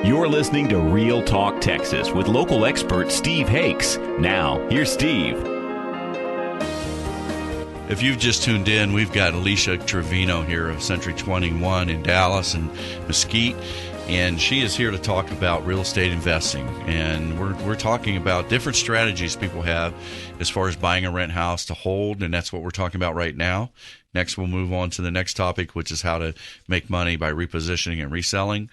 You're listening to Real Talk Texas with local expert Steve Hakes. Now, here's Steve. If you've just tuned in, we've got Alicia Trevino here of Century 21 in Dallas and Mesquite, and she is here to talk about real estate investing. And we're talking about different strategies people have as far as buying a rent house to hold, and that's what we're talking about right now. Next, we'll move on to the next topic, which is how to make money by repositioning and reselling.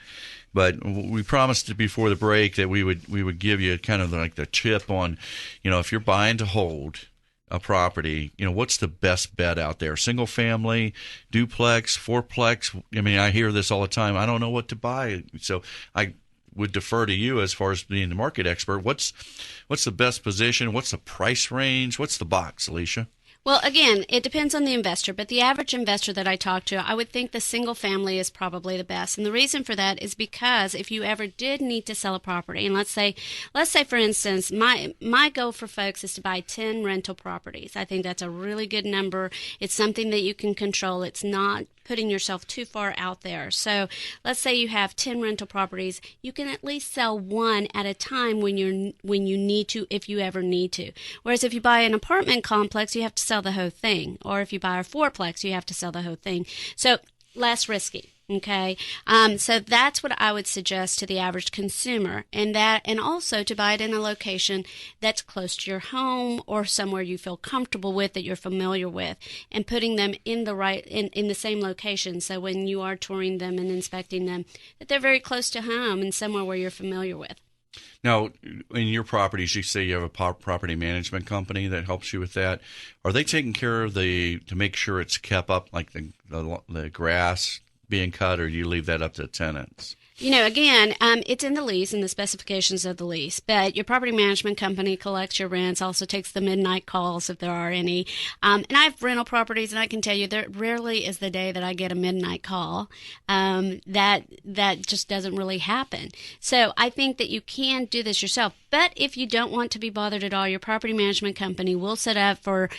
But we promised before the break that we would give you kind of like the tip on, if you're buying to hold a property, what's the best bet out there? Single family, duplex, fourplex. I mean, I hear this all the time. I don't know what to buy. So I would defer to you as far as being the market expert. What's the best position? What's the price range? What's the box, Alicia? Well, again, it depends on the investor, but the average investor that I talk to, I would think the single family is probably the best. And the reason for that is because if you ever did need to sell a property, and let's say for instance, my goal for folks is to buy 10 rental properties. I think that's a really good number. It's something that you can control. It's not putting yourself too far out there. So let's say you have 10 rental properties, you can at least sell one at a time when you need to, if you ever need to. Whereas if you buy an apartment complex, you have to sell the whole thing. Or if you buy a fourplex, you have to sell the whole thing. So less risky. Okay, so that's what I would suggest to the average consumer, and also to buy it in a location that's close to your home or somewhere you feel comfortable with, that you're familiar with, and putting them in the same location. So when you are touring them and inspecting them, that they're very close to home and somewhere where you're familiar with. Now, in your properties, you say you have a property management company that helps you with that. Are they taking care of to make sure it's kept up, like the grass being cut, or do you leave that up to tenants? Again, it's in the lease and the specifications of the lease, but your property management company collects your rents, also takes the midnight calls if there are any. And I have rental properties, and I can tell you there rarely is the day that I get a midnight call. That just doesn't really happen. So I think that you can do this yourself. But if you don't want to be bothered at all, your property management company will set up for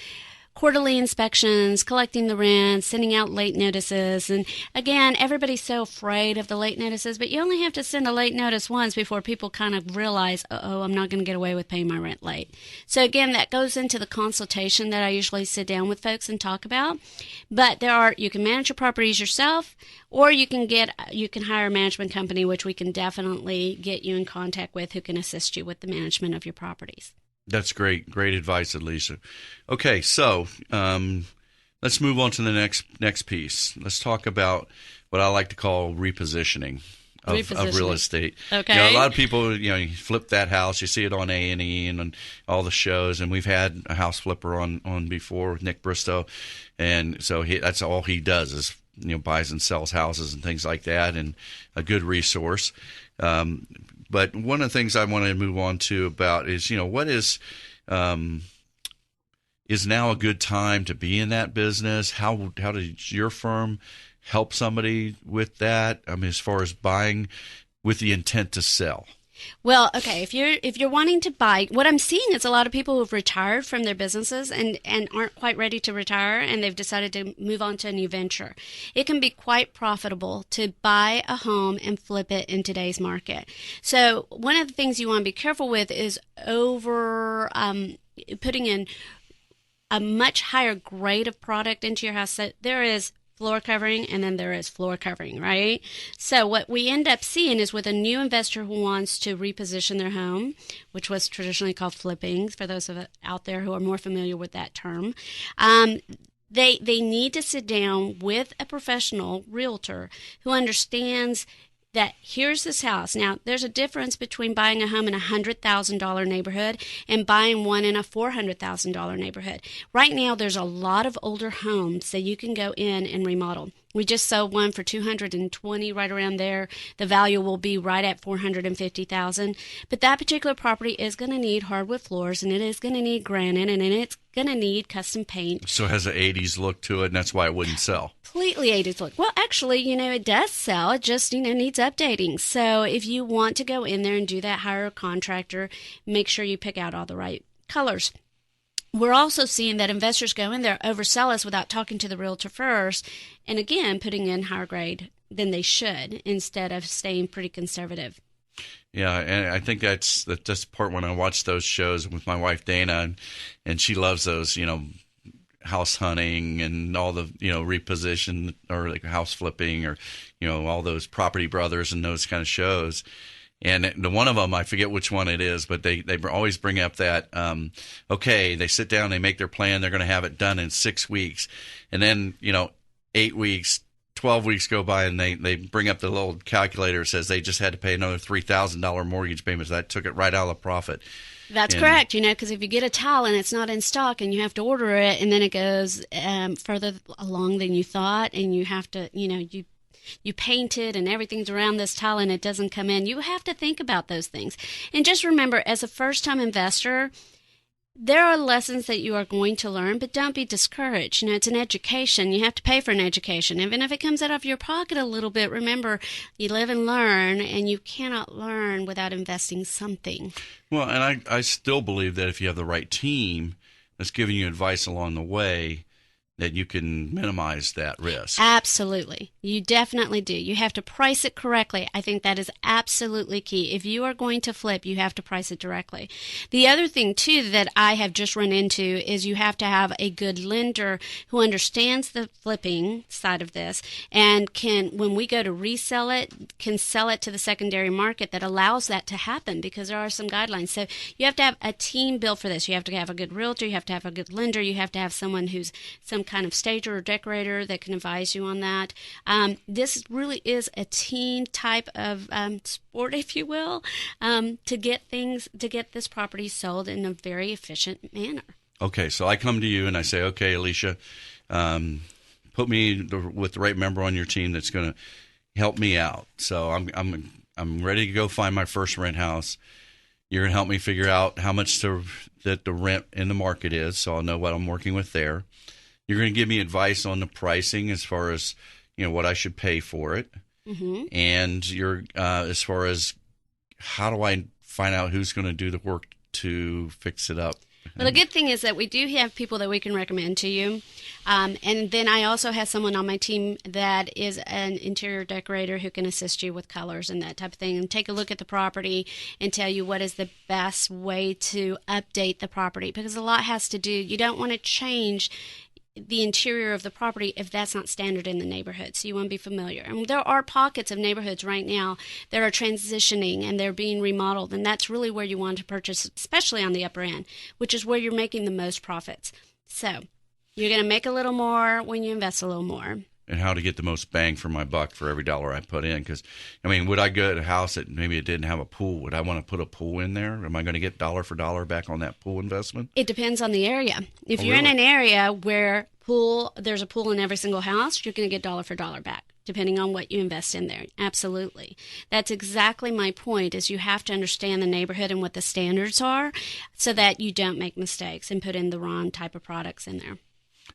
quarterly inspections, collecting the rent, sending out late notices. And again, everybody's so afraid of the late notices, but you only have to send a late notice once before people kind of realize, I'm not going to get away with paying my rent late. So again, that goes into the consultation that I usually sit down with folks and talk about. But you can manage your properties yourself, or you can hire a management company, which we can definitely get you in contact with, who can assist you with the management of your properties. That's great. Great advice, Alicia. Okay, so let's move on to the next piece. Let's talk about what I like to call repositioning of real estate. Okay. A lot of people, you flip that house. You see it on A&E and on all the shows, and we've had a house flipper on before with Nick Bristow, and so that's all he does is buys and sells houses and things like that, and a good resource. But one of the things I want to move on to about is, what is now a good time to be in that business? How does your firm help somebody with that? I mean, as far as buying with the intent to sell. Well, okay, if you're wanting to buy, what I'm seeing is a lot of people who've retired from their businesses and aren't quite ready to retire, and they've decided to move on to a new venture. It can be quite profitable to buy a home and flip it in today's market. So one of the things you want to be careful with is putting in a much higher grade of product into your house. So there is floor covering, and then there is floor covering, right? So what we end up seeing is with a new investor who wants to reposition their home, which was traditionally called flipping, for those of us out there who are more familiar with that term, they need to sit down with a professional realtor who understands that here's this house. Now, there's a difference between buying a home in a $100,000 neighborhood and buying one in a $400,000 neighborhood. Right now, there's a lot of older homes that you can go in and remodel. We just sold one for $220, right around there. The value will be right at $450,000. But that particular property is going to need hardwood floors, and it is going to need granite, and it's going to need custom paint. So it has an 80s look to it, and that's why it wouldn't sell. Completely 80s look. Well, actually, it does sell. It just, needs updating. So if you want to go in there and do that, hire a contractor, make sure you pick out all the right colors. We're also seeing that investors go in there, oversell us without talking to the realtor first, and again, putting in higher grade than they should instead of staying pretty conservative. Yeah, and I think that's the part when I watch those shows with my wife Dana, and she loves those, house hunting and all the, reposition or like house flipping or, all those Property Brothers and those kind of shows. And the one of them, I forget which one it is, but they always bring up that, okay, they sit down, they make their plan, they're going to have it done in 6 weeks. And then, 8 weeks, 12 weeks go by, and they bring up the little calculator that says they just had to pay another $3,000 mortgage payment. So that took it right out of the profit. That's correct, because if you get a tile and it's not in stock and you have to order it and then it goes further along than you thought and you have to, you paint it and everything's around this tile and it doesn't come in, you have to think about those things. And just remember, as a first-time investor, there are lessons that you are going to learn, but don't be discouraged. It's an education. You have to pay for an education. Even if it comes out of your pocket a little bit, remember, you live and learn, and you cannot learn without investing something. Well, and I still believe that if you have the right team that's giving you advice along the way, that you can minimize that risk. Absolutely. You definitely do. You have to price it correctly. I think that is absolutely key. If you are going to flip, you have to price it directly. The other thing, too, that I have just run into is you have to have a good lender who understands the flipping side of this and can, when we go to resell it, can sell it to the secondary market that allows that to happen, because there are some guidelines. So you have to have a team built for this. You have to have a good realtor. You have to have a good lender. You have to have someone who's some kind of stager or decorator that can advise you on that. This really is a team type of sport, if you will, to get this property sold in a very efficient manner. Okay, so I come to you and I say, okay, Alicia, put me with the right member on your team that's going to help me out. So I'm ready to go find my first rent house. You're going to help me figure out how much that the rent in the market is, so I'll know what I'm working with there. You're going to give me advice on the pricing as far as, what I should pay for it. Mm-hmm. And you're as far as how do I find out who's going to do the work to fix it up. Well, the good thing is that we do have people that we can recommend to you. And then I also have someone on my team that is an interior decorator who can assist you with colors and that type of thing and take a look at the property and tell you what is the best way to update the property, because a lot has to do. You don't want to change the interior of the property if that's not standard in the neighborhood. So you want to be familiar. And there are pockets of neighborhoods right now that are transitioning and they're being remodeled, and that's really where you want to purchase, especially on the upper end, which is where you're making the most profits. So you're going to make a little more when you invest a little more. And how to get the most bang for my buck for every dollar I put in. Because, would I go to a house that maybe it didn't have a pool? Would I want to put a pool in there? Am I going to get dollar for dollar back on that pool investment? It depends on the area. If you're in an area where there's a pool in every single house, you're going to get dollar for dollar back, depending on what you invest in there. Absolutely. That's exactly my point, is you have to understand the neighborhood and what the standards are so that you don't make mistakes and put in the wrong type of products in there.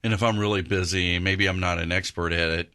And if I'm really busy, maybe I'm not an expert at it,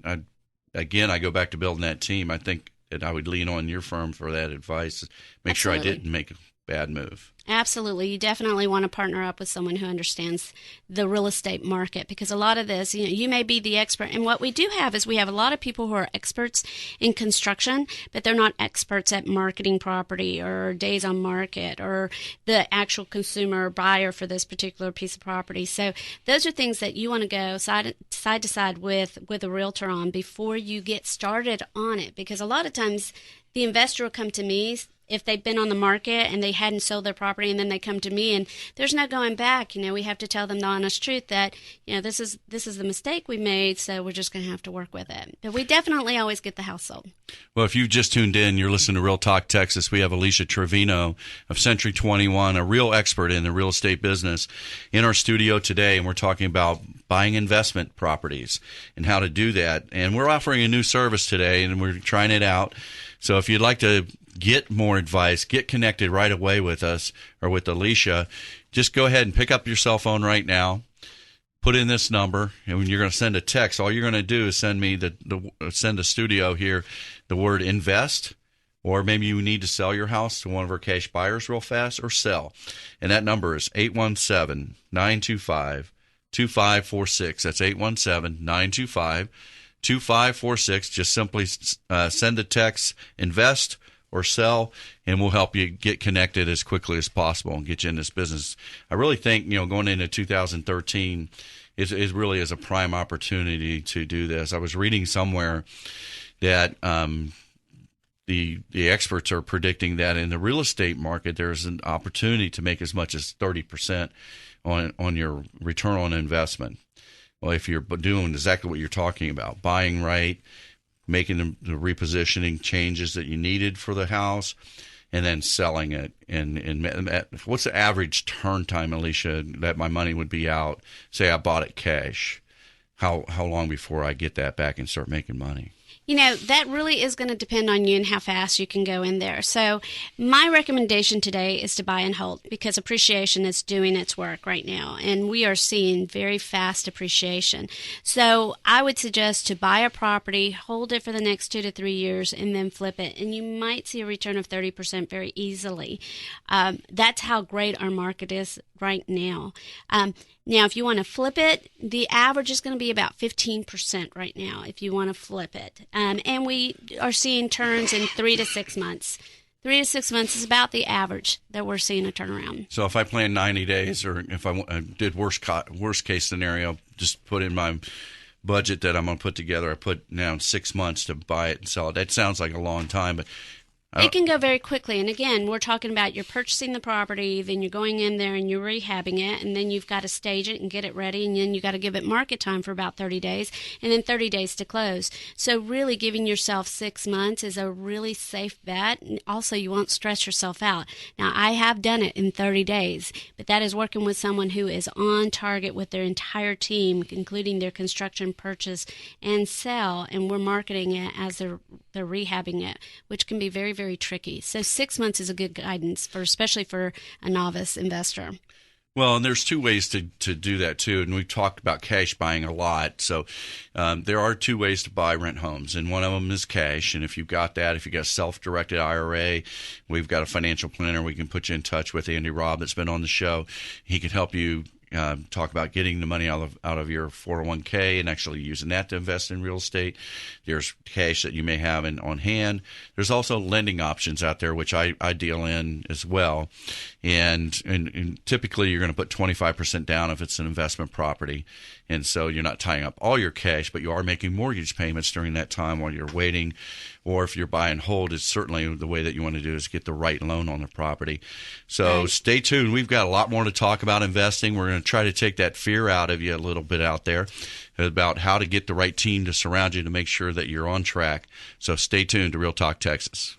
I go back to building that team. I think that I would lean on your firm for that advice. Make sure I didn't make a bad move. Absolutely. You definitely want to partner up with someone who understands the real estate market, because a lot of this, you may be the expert. And what we do have is we have a lot of people who are experts in construction, but they're not experts at marketing property or days on market or the actual consumer buyer for this particular piece of property. So those are things that you want to go side to side with a realtor on before you get started on it, because a lot of times the investor will come to me if they've been on the market and they hadn't sold their property, and then they come to me and there's no going back. We have to tell them the honest truth that, this is the mistake we made, so we're just going to have to work with it. But we definitely always get the house sold. Well, if you've just tuned in, you're listening to Real Talk Texas. We have Alicia Trevino of Century 21, a real expert in the real estate business, in our studio today, and we're talking about buying investment properties and how to do that. And we're offering a new service today, and we're trying it out. So if you'd like to get more advice, get connected right away with us or with Alicia, just go ahead and pick up your cell phone right now, put in this number, and when you're going to send a text, all you're going to do is send me send the studio here the word invest, or maybe you need to sell your house to one of our cash buyers real fast, or sell. And that number is 817-925-2546. That's 817-925-2546. Just simply send the text invest or sell, and we'll help you get connected as quickly as possible and get you in this business. I really think, going into 2013 is really is a prime opportunity to do this. I was reading somewhere that the experts are predicting that in the real estate market, there's an opportunity to make as much as 30% on your return on investment. Well, if you're doing exactly what you're talking about, buying right, making the repositioning changes that you needed for the house, and then selling it. And what's the average turn time, Alicia, that my money would be out? Say I bought it cash. How long before I get that back and start making money? That really is going to depend on you and how fast you can go in there. So my recommendation today is to buy and hold, because appreciation is doing its work right now, and we are seeing very fast appreciation. So I would suggest to buy a property, hold it for the next 2 to 3 years, and then flip it, and you might see a return of 30% very easily. That's how great our market is right now. Now, if you want to flip it, the average is going to be about 15% right now if you want to flip it. And we are seeing turns in 3 to 6 months. 3 to 6 months is about the average that we're seeing a turnaround. So if I plan 90 days, or if I did worst case scenario, just put in my budget that I'm going to put together, I put now 6 months to buy it and sell it. That sounds like a long time, but it can go very quickly. And again, we're talking about you're purchasing the property, then you're going in there and you're rehabbing it, and then you've got to stage it and get it ready, and then you got to give it market time for about 30 days, and then 30 days to close. So really giving yourself 6 months is a really safe bet. And also, you won't stress yourself out. Now, I have done it in 30 days, but that is working with someone who is on target with their entire team, including their construction, purchase, and sell, and we're marketing it as they're rehabbing it, which can be very, very tricky. So 6 months is a good guidance, especially for a novice investor. Well, and there's two ways to do that too, and we've talked about cash buying a lot. So there are two ways to buy rent homes, and one of them is cash. And if you've got that, if you've got a self-directed IRA, we've got a financial planner we can put you in touch with, Andy Robb, that's been on the show. He can help you talk about getting the money out of your 401k and actually using that to invest in real estate. There's cash that you may have on hand. There's also lending options out there, which I deal in as well. And typically you're going to put 25% down if it's an investment property. And so you're not tying up all your cash, but you are making mortgage payments during that time while you're waiting. Or if you're buy and hold, it's certainly the way that you want to do is get the right loan on the property. So right. Stay tuned. We've got a lot more to talk about investing. We're going to try to take that fear out of you a little bit out there about how to get the right team to surround you to make sure that you're on track. So stay tuned to Real Talk Texas.